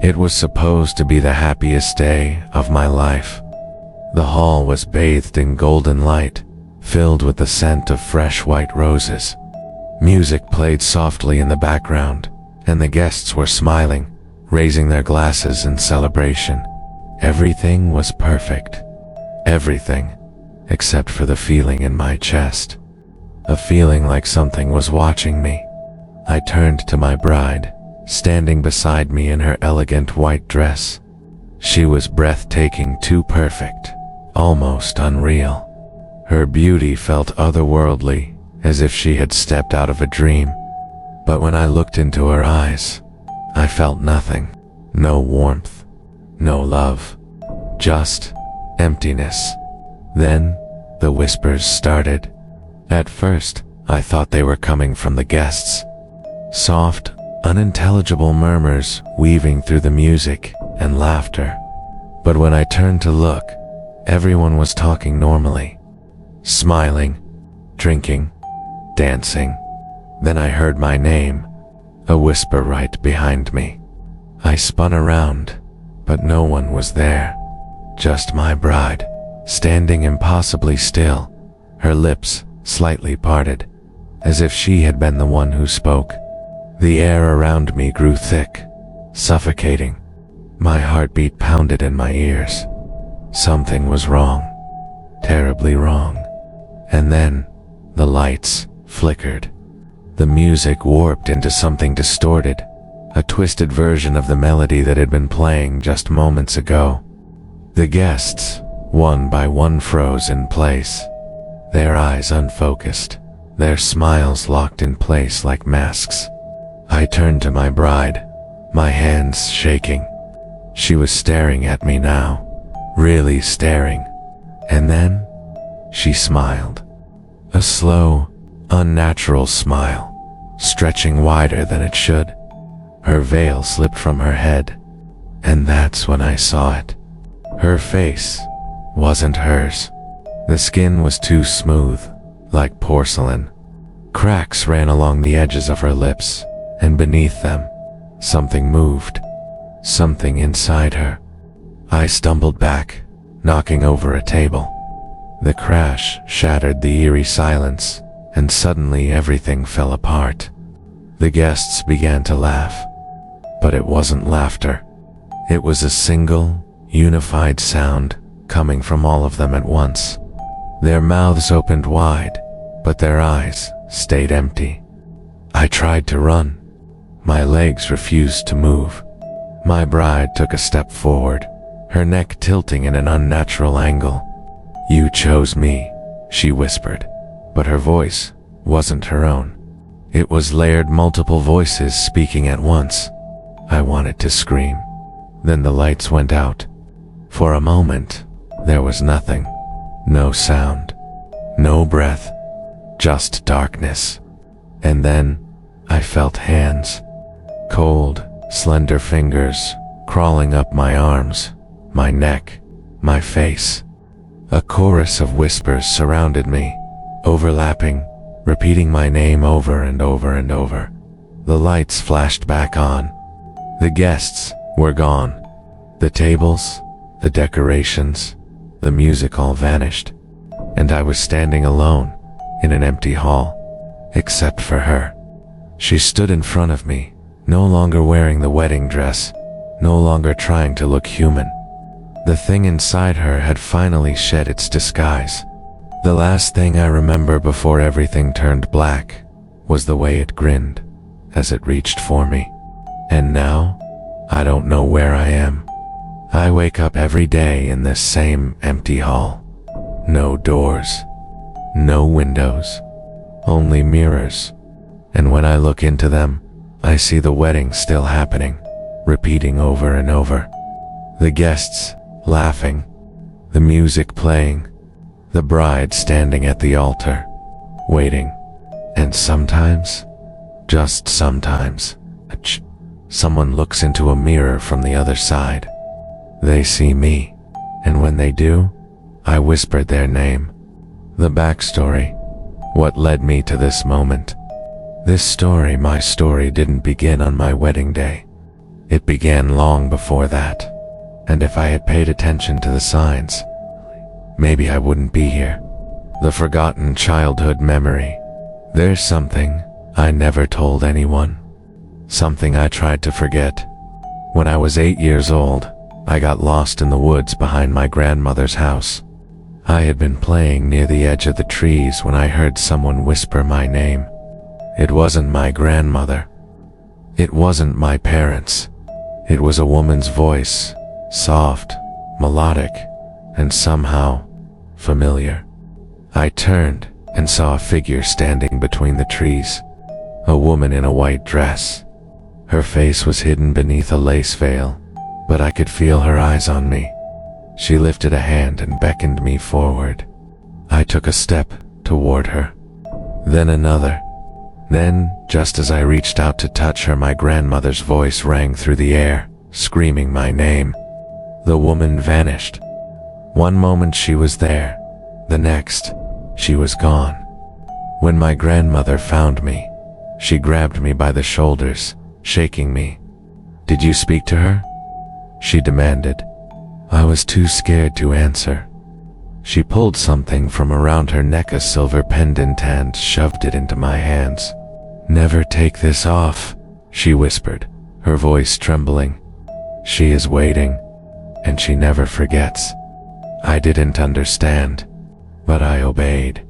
It was supposed to be the happiest day of my life. The hall was bathed in golden light, filled with the scent of fresh white roses. Music played softly in the background, and the guests were smiling, raising their glasses in celebration. Everything was perfect. Everything, except for the feeling in my chest. A feeling like something was watching me. I turned to my bride, standing beside me in her elegant white dress. She was breathtaking, too perfect, almost unreal. Her beauty felt otherworldly, as if she had stepped out of a dream. But when I looked into her eyes, I felt nothing. No warmth, no love, just emptiness. Then, the whispers started. At first, I thought they were coming from the guests. Soft, unintelligible murmurs weaving through the music and laughter. But when I turned to look, everyone was talking normally, smiling, drinking, dancing. Then I heard my name, a whisper right behind me. I spun around, but no one was there. Just my bride, standing impossibly still, her lips slightly parted, as if she had been the one who spoke. The air around me grew thick, suffocating. My heartbeat pounded in my ears. Something was wrong, terribly wrong. And then, the lights flickered. The music warped into something distorted, a twisted version of the melody that had been playing just moments ago. The guests, one by one, froze in place, their eyes unfocused, their smiles locked in place like masks. I turned to my bride, my hands shaking. She was staring at me now, really staring. And then, she smiled. A slow, unnatural smile, stretching wider than it should. Her veil slipped from her head, and that's when I saw it. Her face wasn't hers. The skin was too smooth, like porcelain. Cracks ran along the edges of her lips, and beneath them, something moved. Something inside her. I stumbled back, knocking over a table. The crash shattered the eerie silence, and suddenly everything fell apart. The guests began to laugh, but it wasn't laughter. It was a single, unified sound coming from all of them at once. Their mouths opened wide, but their eyes stayed empty. I tried to run. My legs refused to move. My bride took a step forward, her neck tilting in an unnatural angle. "You chose me," she whispered, but her voice wasn't her own. It was layered, multiple voices speaking at once. I wanted to scream. Then the lights went out. For a moment, there was nothing. No sound, no breath, just darkness. And then, I felt hands. Cold, slender fingers crawling up my arms, my neck, my face. A chorus of whispers surrounded me, overlapping, repeating my name over and over and over. The lights flashed back on. The guests were gone. The tables, the decorations, the music all vanished. And I was standing alone in an empty hall, except for her. She stood in front of me, no longer wearing the wedding dress, no longer trying to look human. The thing inside her had finally shed its disguise. The last thing I remember before everything turned black was the way it grinned as it reached for me. And now, I don't know where I am. I wake up every day in this same empty hall. No doors, no windows, only mirrors. And when I look into them, I see the wedding still happening, repeating over and over. The guests laughing, the music playing, the bride standing at the altar, waiting. And sometimes, just sometimes, someone looks into a mirror from the other side. They see me, and when they do, I whispered their name. The backstory, what led me to this moment. This story, my story, didn't begin on my wedding day. It began long before that, and if I had paid attention to the signs, maybe I wouldn't be here. The forgotten childhood memory. There's something I never told anyone. Something I tried to forget. When I was 8 years old, I got lost in the woods behind my grandmother's house. I had been playing near the edge of the trees when I heard someone whisper my name. It wasn't my grandmother. It wasn't my parents. It was a woman's voice, soft, melodic, and somehow familiar. I turned and saw a figure standing between the trees, a woman in a white dress. Her face was hidden beneath a lace veil, but I could feel her eyes on me. She lifted a hand and beckoned me forward. I took a step toward her, then another. Then, just as I reached out to touch her, my grandmother's voice rang through the air, screaming my name. The woman vanished. One moment she was there, the next, she was gone. When my grandmother found me, she grabbed me by the shoulders, shaking me. "Did you speak to her?" she demanded. I was too scared to answer. She pulled something from around her neck, a silver pendant, and shoved it into my hands. "Never take this off," she whispered, her voice trembling. "She is waiting, and she never forgets." I didn't understand, but I obeyed.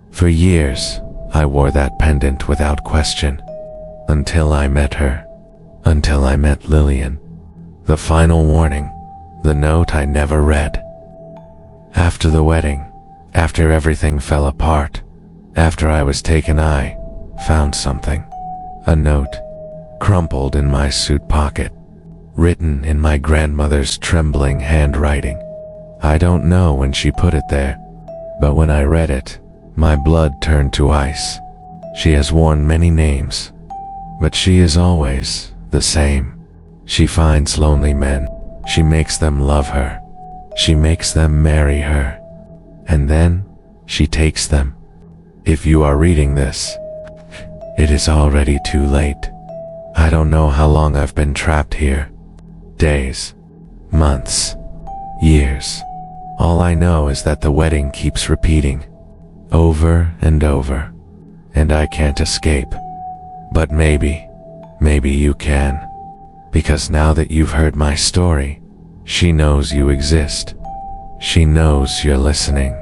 For years, I wore that pendant without question, until I met her, until I met Lillian. The final warning, the note I never read. After the wedding, after everything fell apart, after I was taken, I found something. A note, crumpled in my suit pocket, written in my grandmother's trembling handwriting. I don't know when she put it there, but when I read it, my blood turned to ice. She has worn many names, but she is always the same. She finds lonely men. She makes them love her. She makes them marry her. And then she takes them. If you are reading this, it is already too late. I don't know how long I've been trapped here. Days, months, years. All I know is that the wedding keeps repeating, over and over, and I can't escape. But maybe you can. Because now that you've heard my story, she knows you exist. She knows you're listening.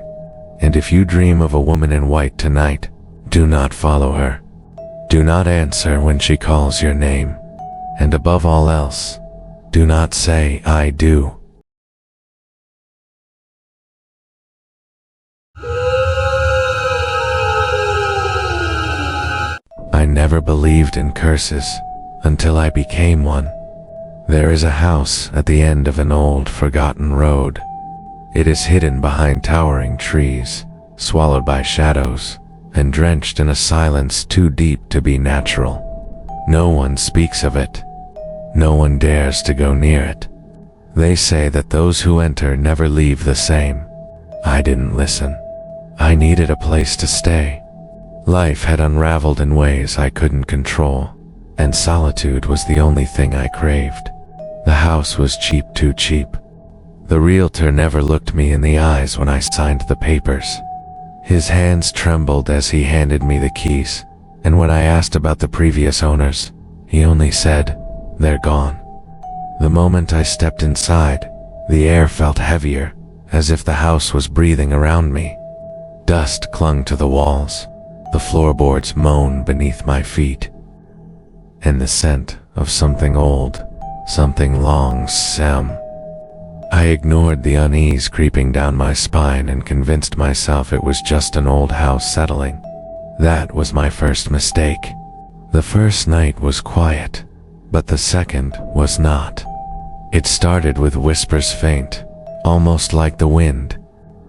And if you dream of a woman in white tonight, do not follow her. Do not answer when she calls your name. And above all else, do not say, "I do." I never believed in curses until I became one. There is a house at the end of an old, forgotten road. It is hidden behind towering trees, swallowed by shadows, and drenched in a silence too deep to be natural. No one speaks of it. No one dares to go near it. They say that those who enter never leave the same. I didn't listen. I needed a place to stay. Life had unraveled in ways I couldn't control, and solitude was the only thing I craved. The house was cheap, too cheap. The realtor never looked me in the eyes when I signed the papers. His hands trembled as he handed me the keys, and when I asked about the previous owners, he only said, "They're gone." The moment I stepped inside, the air felt heavier, as if the house was breathing around me. Dust clung to the walls. The floorboards moaned beneath my feet. And the scent of something old, something long, I ignored the unease creeping down my spine and convinced myself it was just an old house settling. That was my first mistake. The first night was quiet, but the second was not. It started with whispers, faint, almost like the wind,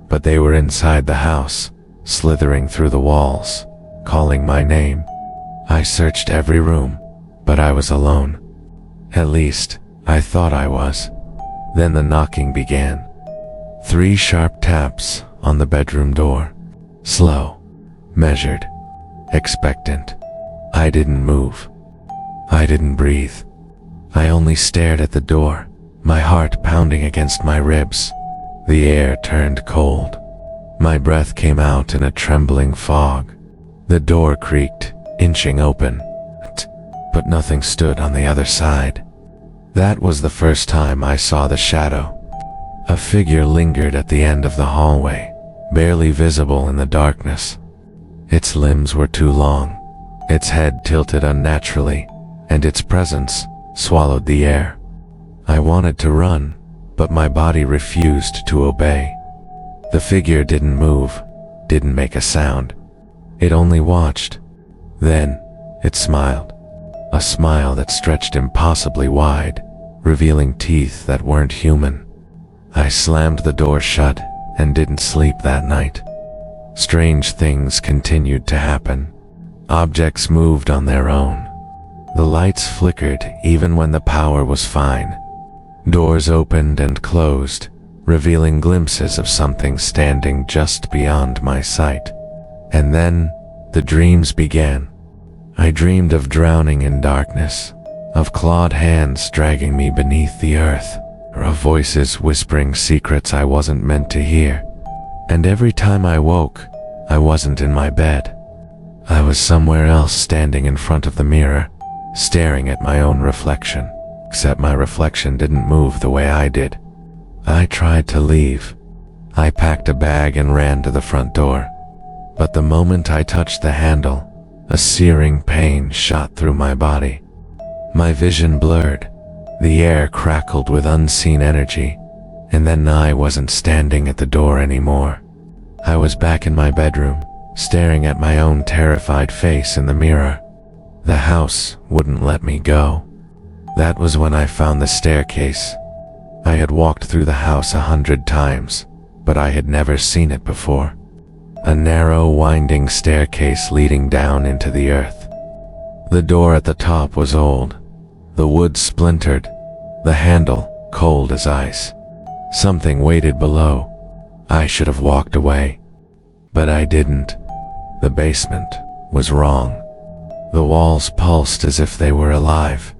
but they were inside the house, slithering through the walls, calling my name. I searched every room, but I was alone. At least, I thought I was. Then the knocking began. 3 sharp taps on the bedroom door. Slow, measured, expectant. I didn't move. I didn't breathe. I only stared at the door, my heart pounding against my ribs. The air turned cold. My breath came out in a trembling fog. The door creaked, inching open, but nothing stood on the other side. That was the first time I saw the shadow. A figure lingered at the end of the hallway, barely visible in the darkness. Its limbs were too long, its head tilted unnaturally, and its presence swallowed the air. I wanted to run, but my body refused to obey. The figure didn't move, didn't make a sound. It only watched. Then, it smiled. A smile that stretched impossibly wide, revealing teeth that weren't human. I slammed the door shut and didn't sleep that night. Strange things continued to happen. Objects moved on their own. The lights flickered even when the power was fine. Doors opened and closed, revealing glimpses of something standing just beyond my sight. And then, the dreams began. I dreamed of drowning in darkness, of clawed hands dragging me beneath the earth, or of voices whispering secrets I wasn't meant to hear. And every time I woke, I wasn't in my bed. I was somewhere else, standing in front of the mirror, staring at my own reflection, except my reflection didn't move the way I did. I tried to leave. I packed a bag and ran to the front door. But the moment I touched the handle, a searing pain shot through my body. My vision blurred. The air crackled with unseen energy, and then I wasn't standing at the door anymore. I was back in my bedroom, staring at my own terrified face in the mirror. The house wouldn't let me go. That was when I found the staircase. I had walked through the house 100 times, but I had never seen it before. A narrow, winding staircase leading down into the earth. The door at the top was old. The wood splintered, the handle cold as ice. Something waited below. I should have walked away, but I didn't. The basement was wrong. The walls pulsed as if they were alive.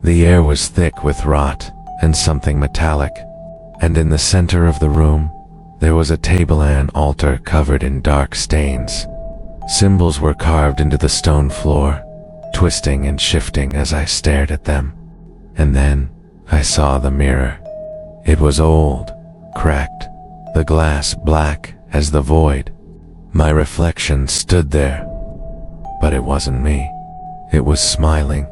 The air was thick with rot and something metallic, and in the center of the room, there was a table and altar covered in dark stains. Symbols were carved into the stone floor, twisting and shifting as I stared at them. And then, I saw the mirror. It was old, cracked, the glass black as the void. My reflection stood there, but it wasn't me. It was smiling.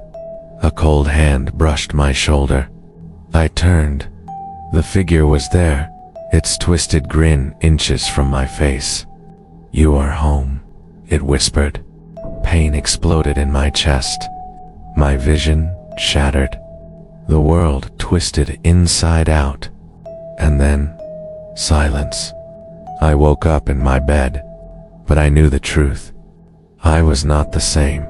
A cold hand brushed my shoulder. I turned. The figure was there, its twisted grin inches from my face. "You are home," it whispered. Pain exploded in my chest. My vision shattered. The world twisted inside out. And then, silence. I woke up in my bed, but I knew the truth. I was not the same.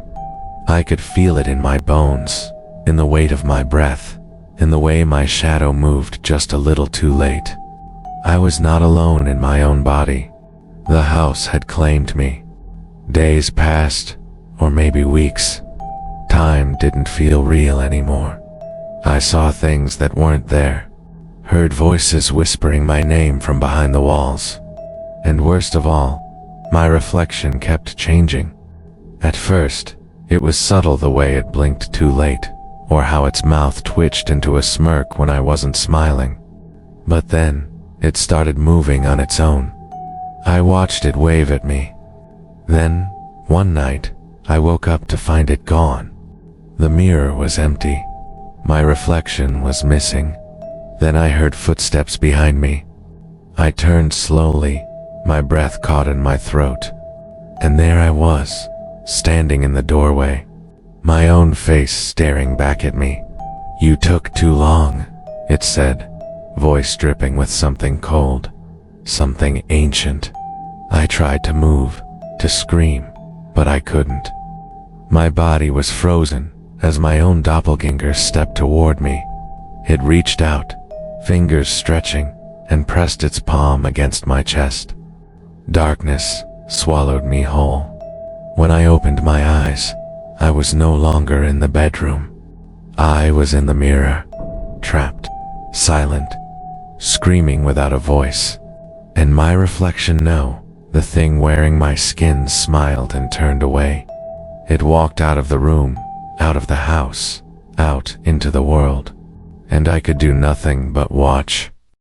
I could feel it in my bones, in the weight of my breath, in the way my shadow moved just a little too late. I was not alone in my own body. The house had claimed me. Days passed, or maybe weeks. Time didn't feel real anymore. I saw things that weren't there, heard voices whispering my name from behind the walls. And worst of all, my reflection kept changing. At first, it was subtle the way it blinked too late, or how its mouth twitched into a smirk when I wasn't smiling. But then, it started moving on its own. I watched it wave at me. Then, one night, I woke up to find it gone. The mirror was empty. My reflection was missing. Then I heard footsteps behind me. I turned slowly, my breath caught in my throat. And there I was, standing in the doorway, my own face staring back at me. "You took too long," it said, voice dripping with something cold, something ancient. I tried to move, to scream, but I couldn't. My body was frozen as my own doppelganger stepped toward me. It reached out, fingers stretching, and pressed its palm against my chest. Darkness swallowed me whole. When I opened my eyes, I was no longer in the bedroom. I was in the mirror, trapped, silent, screaming without a voice. And my reflection, no, the thing wearing my skin, smiled and turned away. It walked out of the room, out of the house, out into the world. And I could do nothing but watch.